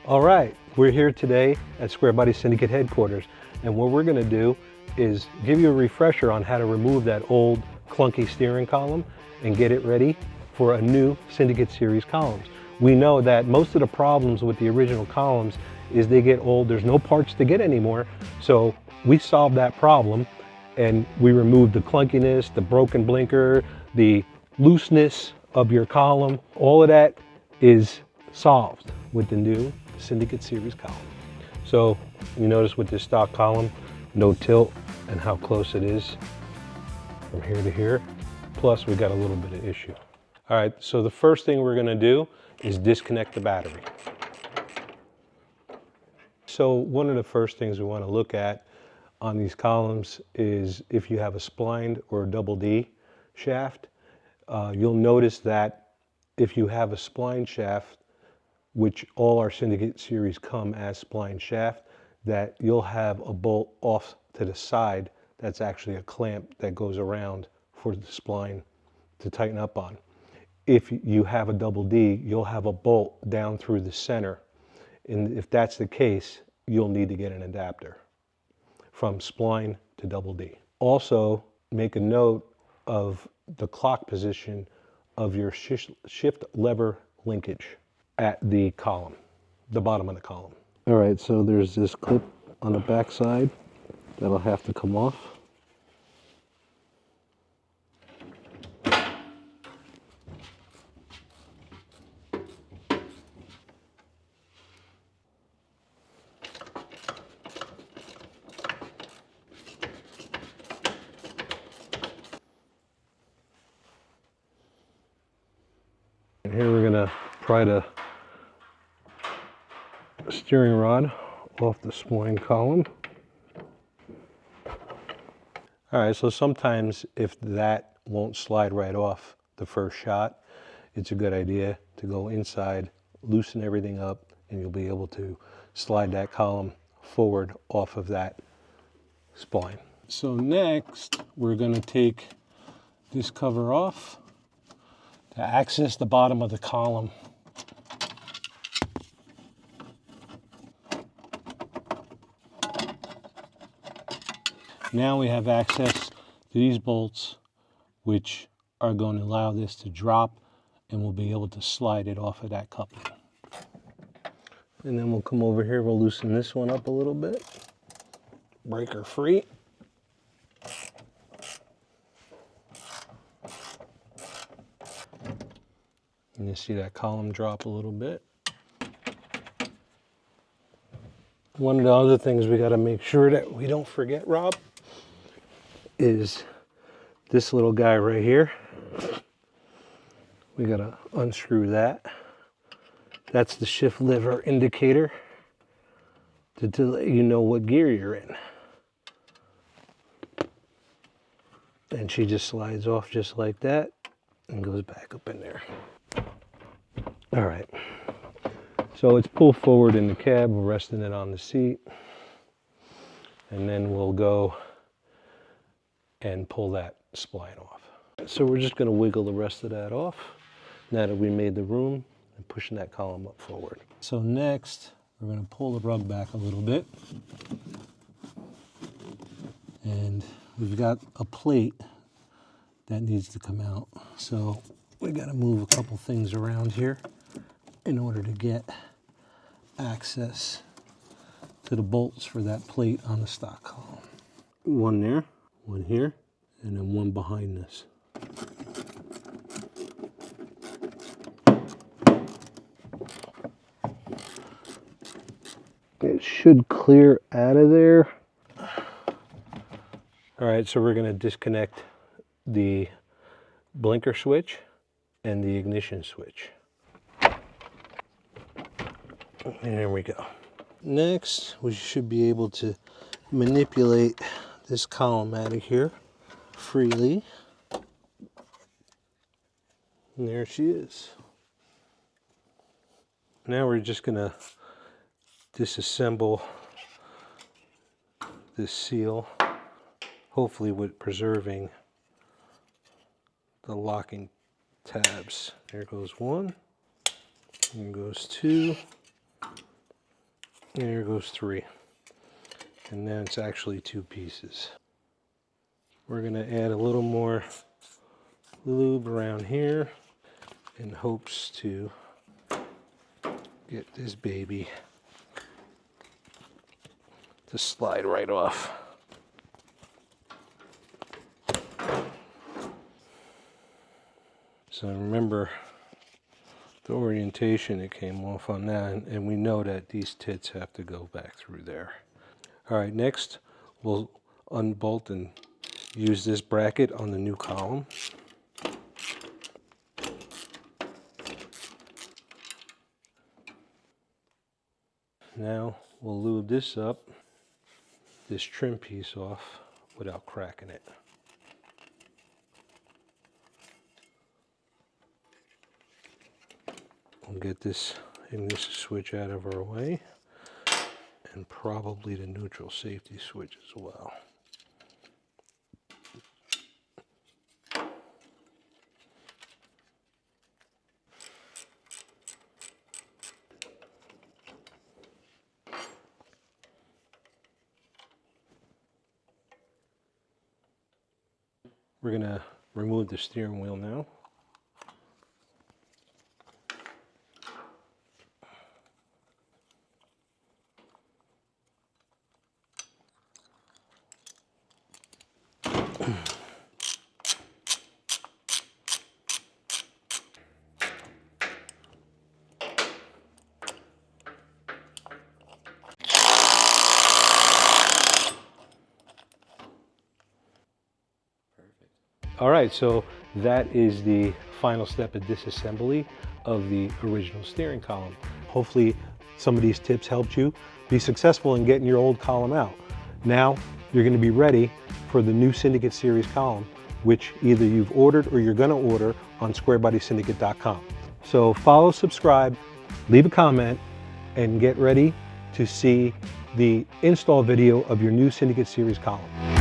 All right, we're here today at Squarebody Syndicate headquarters, and what we're going to do is give you a refresher on how to remove that old clunky steering column and get it ready for a new Syndicate series columns. We know that most of the problems with the original columns is they get old, there's no parts to get anymore, so we solved that problem and we removed the clunkiness, the broken blinker, the looseness of your column. All of that is solved with the new Syndicate series column. So you notice with this stock column, no tilt and how close it is from here to here. Plus we got a little bit of issue. All right, so the first thing we're gonna do is disconnect the battery. So one of the first things we wanna look at on these columns is if you have a splined or a double D shaft. You'll notice that if you have a spline shaft, which all our Syndicate series come as spline shaft, that you'll have a bolt off to the side that's actually a clamp that goes around for the spline to tighten up on. If you have a double D, you'll have a bolt down through the center. And if that's the case, you'll need to get an adapter from spline to double D. Also, make a note of the clock position of your shift lever linkage at the column, the bottom of the column. All right, so there's this clip on the back side that'll have to come off. And here we're gonna pry the steering rod off the spline column. All right, so sometimes if that won't slide right off the first shot, it's a good idea to go inside, loosen everything up, and you'll be able to slide that column forward off of that spline. So next, we're gonna take this cover off to access the bottom of the column. Now we have access to these bolts, which are going to allow this to drop, and we'll be able to slide it off of that coupling. And then we'll come over here, we'll loosen this one up a little bit. Breaker free. And you see that column drop a little bit. One of the other things we got to make sure that we don't forget, Rob, is this little guy right here. We got to unscrew that. That's the shift lever indicator to let you know what gear you're in. And she just slides off just like that and goes back up in there. All right, so it's pulled forward in the cab, we're resting it on the seat, and then we'll go and pull that spline off. So we're just going to wiggle the rest of that off now that we made the room and pushing that column up forward. So next, we're going to pull the rug back a little bit, and we've got a plate that needs to come out. So we got to move a couple things around here in order to get access to the bolts for that plate on the stock column. One there, one here, and then one behind this. It should clear out of there. All right, so we're going to disconnect the blinker switch and the ignition switch. There we go. Next, we should be able to manipulate this column out of here freely. And there she is. Now we're just going to disassemble this seal, hopefully with preserving the locking tabs. There goes one, and goes two, And here goes 3. And then it's actually 2 pieces. We're going to add a little more lube around here in hopes to get this baby to slide right off. So remember the orientation that came off on that, and we know that these tits have to go back through there. All right, next we'll unbolt and use this bracket on the new column. Now we'll lube this up, this trim piece off without cracking it. We'll get this ignition switch out of our way, and probably the neutral safety switch as well. We're going to remove the steering wheel now. All right, so that is the final step of disassembly of the original steering column. Hopefully some of these tips helped you be successful in getting your old column out. Now you're going to be ready for the new Syndicate series column, which either you've ordered or you're going to order on squarebodysyndicate.com. So follow, subscribe, leave a comment, and get ready to see the install video of your new Syndicate series column.